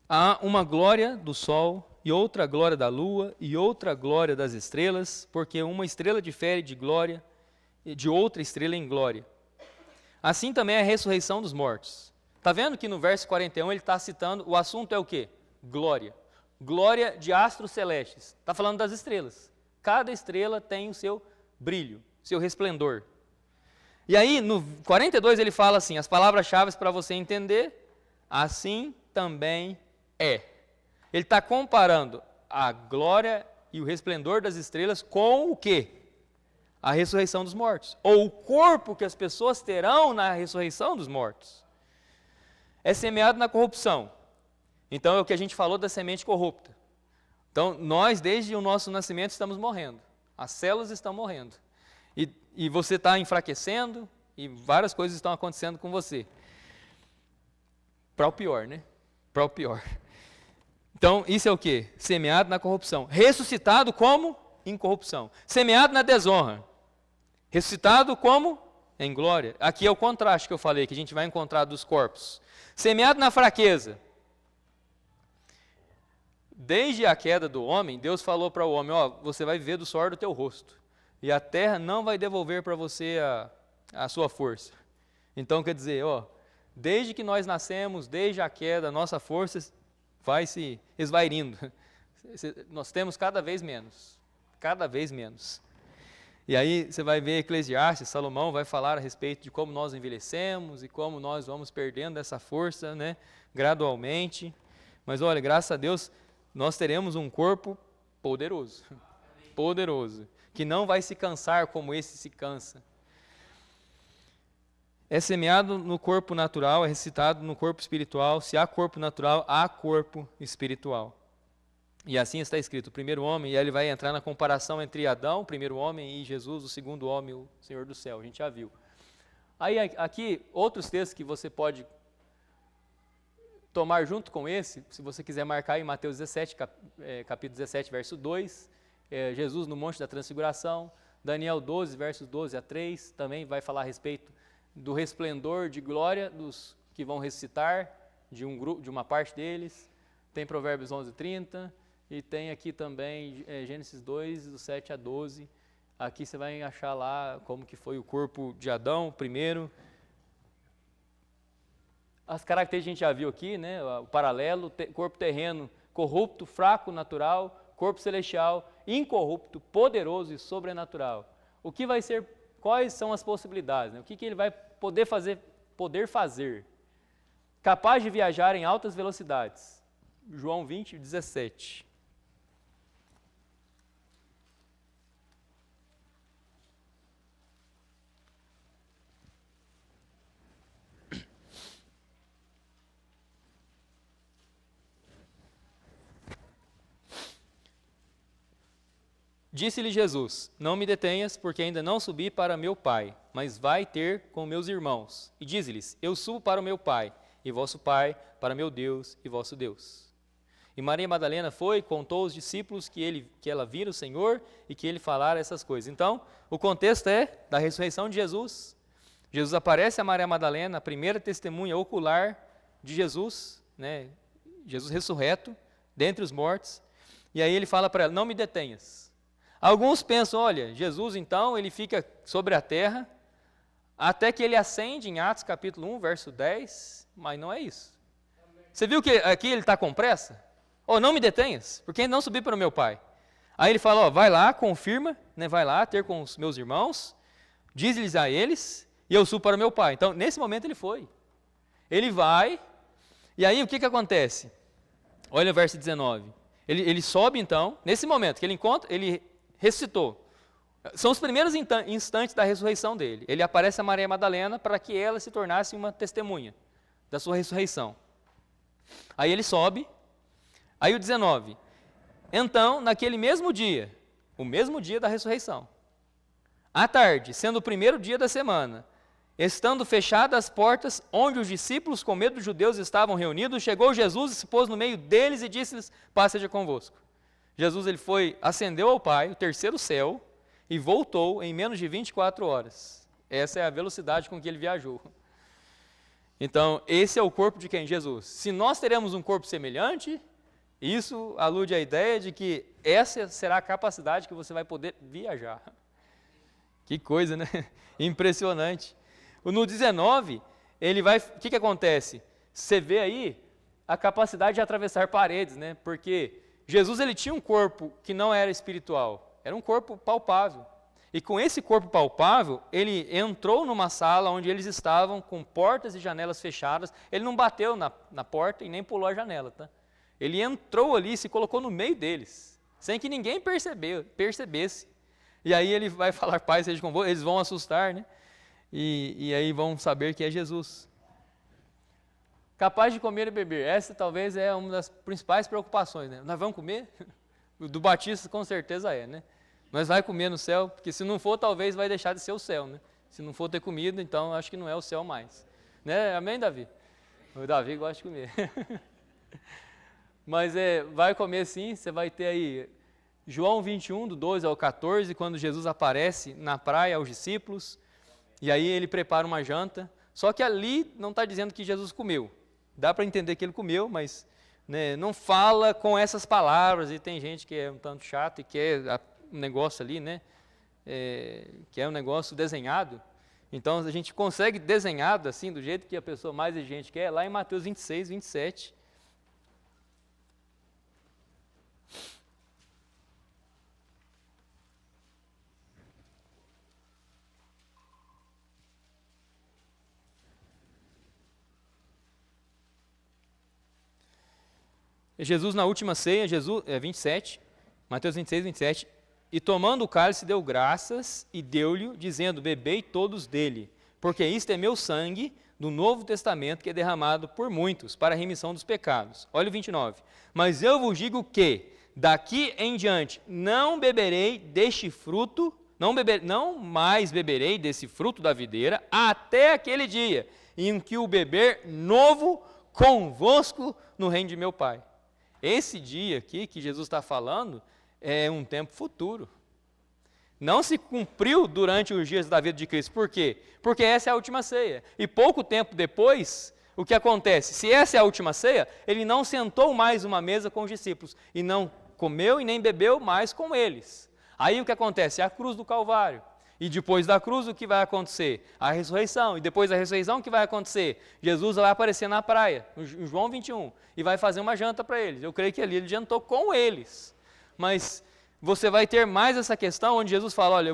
Há uma glória do sol, e outra glória da lua, e outra glória das estrelas, porque uma estrela difere de glória, de outra estrela em glória. Assim também é a ressurreição dos mortos. Está vendo que no verso 41 ele está citando, o assunto é o quê? Glória. Glória de astros celestes. Está falando das estrelas. Cada estrela tem o seu brilho, seu resplendor. E aí, no 42 ele fala assim, as palavras-chave para você entender, assim também é. Ele está comparando a glória e o resplendor das estrelas com o quê? A ressurreição dos mortos. Ou o corpo que as pessoas terão na ressurreição dos mortos. É semeado na corrupção. Então é o que a gente falou da semente corrupta. Então nós, desde o nosso nascimento, estamos morrendo. As células estão morrendo. E você está enfraquecendo e várias coisas estão acontecendo com você. Para o pior, né? Para o pior. Então, isso é o quê? Semeado na corrupção. Ressuscitado como? Incorrupção. Semeado na desonra. Ressuscitado como? Em glória. Aqui é o contraste que eu falei, que a gente vai encontrar dos corpos. Semeado na fraqueza. Desde a queda do homem, Deus falou para o homem, você vai viver do suor do teu rosto. E a terra não vai devolver para você a sua força. Então, quer dizer, desde que nós nascemos, desde a queda, a nossa força vai se esvairindo. Nós temos cada vez menos. Cada vez menos. E aí você vai ver Eclesiastes, Salomão vai falar a respeito de como nós envelhecemos e como nós vamos perdendo essa força, né, gradualmente. Mas olha, graças a Deus, nós teremos um corpo poderoso. Poderoso. Que não vai se cansar como esse se cansa. É semeado no corpo natural, é ressuscitado no corpo espiritual. Se há corpo natural, há corpo espiritual. E assim está escrito, o primeiro homem, e ele vai entrar na comparação entre Adão, o primeiro homem, e Jesus, o segundo homem, o Senhor do céu. A gente já viu. Aí aqui, outros textos que você pode tomar junto com esse, se você quiser marcar em Mateus 17, capítulo 17, verso 2, Jesus no Monte da Transfiguração, Daniel 12, versos 12 a 3, também vai falar a respeito do resplendor de glória dos que vão ressuscitar, de uma parte deles. Tem Provérbios 11, 30, e tem aqui também Gênesis 2, do 7 a 12. Aqui você vai achar lá como que foi o corpo de Adão primeiro. As características a gente já viu aqui, né? O paralelo, corpo terreno corrupto, fraco, natural, corpo celestial, incorrupto, poderoso e sobrenatural. O que vai ser, quais são as possibilidades? Né? O que ele vai poder fazer? Capaz de viajar em altas velocidades. João 20, 17. Disse-lhe Jesus, não me detenhas, porque ainda não subi para meu Pai, mas vai ter com meus irmãos. E diz-lhes, eu subo para o meu Pai, e vosso Pai, para meu Deus e vosso Deus. E Maria Madalena foi e contou aos discípulos que ela vira o Senhor e que ele falara essas coisas. Então, o contexto é da ressurreição de Jesus. Jesus aparece a Maria Madalena, a primeira testemunha ocular de Jesus, né? Jesus ressurreto, dentre os mortos, e aí ele fala para ela, não me detenhas. Alguns pensam, olha, Jesus então, ele fica sobre a terra, até que ele ascende em Atos capítulo 1, verso 10, mas não é isso. Você viu que aqui ele está com pressa? Não me detenhas, porque ainda não subi para o meu Pai. Aí ele fala, vai lá, confirma, né, vai lá ter com os meus irmãos, diz-lhes a eles, e eu subo para o meu Pai. Então, nesse momento ele foi. Ele vai, e aí o que acontece? Olha o verso 19. Ele sobe então, nesse momento que ele encontra, ele ressuscitou. São os primeiros instantes da ressurreição dele. Ele aparece a Maria Madalena para que ela se tornasse uma testemunha da sua ressurreição. Aí ele sobe, aí o 19. Então, naquele mesmo dia, o mesmo dia da ressurreição, à tarde, sendo o primeiro dia da semana, estando fechadas as portas onde os discípulos, com medo dos judeus, estavam reunidos, chegou Jesus e se pôs no meio deles e disse-lhes, paz seja convosco. Jesus ele ascendeu ao Pai, o terceiro céu, e voltou em menos de 24 horas. Essa é a velocidade com que ele viajou. Então, esse é o corpo de quem? Jesus. Se nós teremos um corpo semelhante, isso alude à ideia de que essa será a capacidade que você vai poder viajar. Que coisa, né? Impressionante. No 19, o que acontece? Você vê aí a capacidade de atravessar paredes, né? Porque Jesus ele tinha um corpo que não era espiritual, era um corpo palpável. E com esse corpo palpável, ele entrou numa sala onde eles estavam com portas e janelas fechadas. Ele não bateu na porta e nem pulou a janela, tá? Ele entrou ali e se colocou no meio deles, sem que ninguém percebesse. E aí ele vai falar, Pai seja convosco, eles vão assustar, né? E aí vão saber que é Jesus. Capaz de comer e beber, essa talvez é uma das principais preocupações, né? Nós vamos comer? Do batista com certeza é, né? Nós vai comer no céu, porque se não for, talvez vai deixar de ser o céu, né? Se não for ter comida, então acho que não é o céu mais. Né? Amém, Davi? O Davi gosta de comer. Mas vai comer sim, você vai ter aí João 21, do 12 ao 14, quando Jesus aparece na praia aos discípulos, e aí ele prepara uma janta, só que ali não está dizendo que Jesus comeu. Dá para entender que ele comeu, mas né, não fala com essas palavras, e tem gente que é um tanto chato e quer um negócio ali, né, que é um negócio desenhado. Então a gente consegue desenhado assim, do jeito que a pessoa mais exigente quer, lá em Mateus 26, 27. Jesus na última ceia, 27, Mateus 26, 27, e tomando o cálice deu graças e deu-lhe, dizendo, bebei todos dele, porque isto é meu sangue do Novo Testamento que é derramado por muitos para a remissão dos pecados. Olha o 29, mas eu vos digo que daqui em diante não beberei deste fruto, não mais beberei desse fruto da videira até aquele dia em que o beber novo convosco no reino de meu Pai. Esse dia aqui que Jesus está falando é um tempo futuro. Não se cumpriu durante os dias da vida de Cristo. Por quê? Porque essa é a última ceia. E pouco tempo depois, o que acontece? Se essa é a última ceia, ele não sentou mais uma mesa com os discípulos. E não comeu e nem bebeu mais com eles. Aí o que acontece? É a cruz do Calvário. E depois da cruz, o que vai acontecer? A ressurreição. E depois da ressurreição, o que vai acontecer? Jesus vai aparecer na praia, em João 21, e vai fazer uma janta para eles. Eu creio que ali ele jantou com eles. Mas você vai ter mais essa questão onde Jesus fala, olha,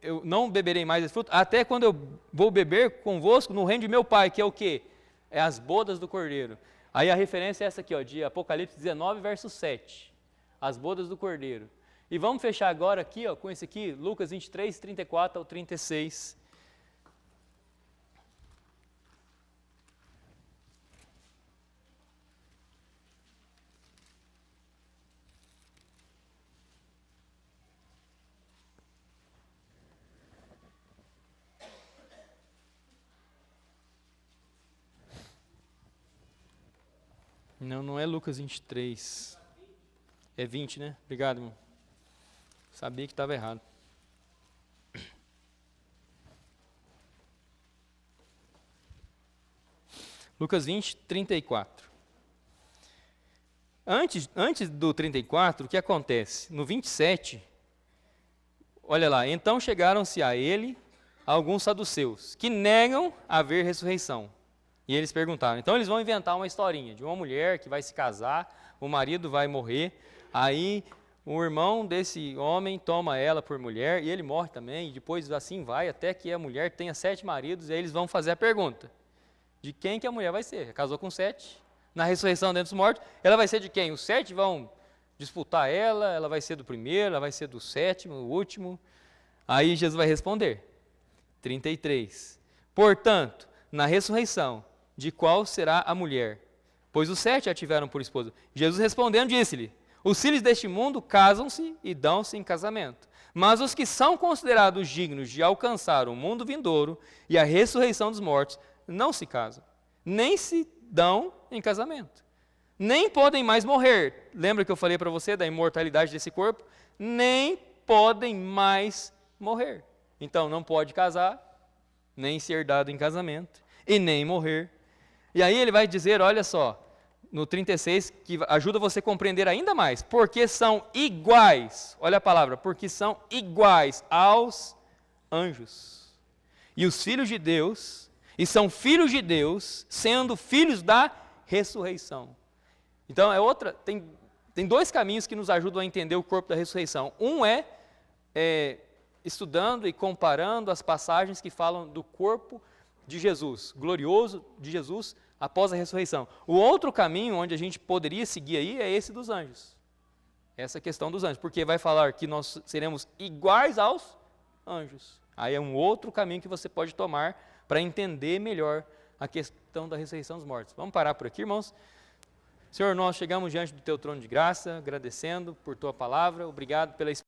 eu não beberei mais esse fruto, até quando eu vou beber convosco no reino de meu Pai, que é o quê? É as bodas do Cordeiro. Aí a referência é essa aqui, ó, de Apocalipse 19, verso 7. As bodas do Cordeiro. E vamos fechar agora aqui, ó, com esse aqui, Lucas 23, 34 ao 36. Não é Lucas 23. É 20, né? Obrigado, irmão. Sabia que estava errado. Lucas 20, 34. Antes do 34, o que acontece? No 27, olha lá, então chegaram-se a ele alguns saduceus, que negam haver ressurreição. E eles perguntaram, então eles vão inventar uma historinha de uma mulher que vai se casar, o marido vai morrer, aí o irmão desse homem toma ela por mulher, e ele morre também, e depois assim vai, até que a mulher tenha 7 maridos, e aí eles vão fazer a pergunta, de quem que a mulher vai ser? Casou com 7, na ressurreição dentre os mortos, ela vai ser de quem? Os 7 vão disputar ela, ela vai ser do primeiro, ela vai ser do 7º, o último. Aí Jesus vai responder, 33. Portanto, na ressurreição, de qual será a mulher? Pois os 7 a tiveram por esposa. Jesus respondendo disse-lhe, os filhos deste mundo casam-se e dão-se em casamento. Mas os que são considerados dignos de alcançar o mundo vindouro e a ressurreição dos mortos, não se casam, nem se dão em casamento, nem podem mais morrer. Lembra que eu falei para você da imortalidade desse corpo? Nem podem mais morrer. Então, não pode casar, nem ser dado em casamento, e nem morrer. E aí ele vai dizer, olha só, no 36, que ajuda você a compreender ainda mais, porque são iguais, olha a palavra, porque são iguais aos anjos. E os filhos de Deus, e são filhos de Deus, sendo filhos da ressurreição. Então, tem 2 caminhos que nos ajudam a entender o corpo da ressurreição. Um é estudando e comparando as passagens que falam do corpo de Jesus, glorioso de Jesus, após a ressurreição. O outro caminho onde a gente poderia seguir aí é esse dos anjos. Essa questão dos anjos, porque vai falar que nós seremos iguais aos anjos. Aí é um outro caminho que você pode tomar para entender melhor a questão da ressurreição dos mortos. Vamos parar por aqui, irmãos? Senhor, nós chegamos diante do Teu trono de graça, agradecendo por Tua palavra, obrigado pela experiência.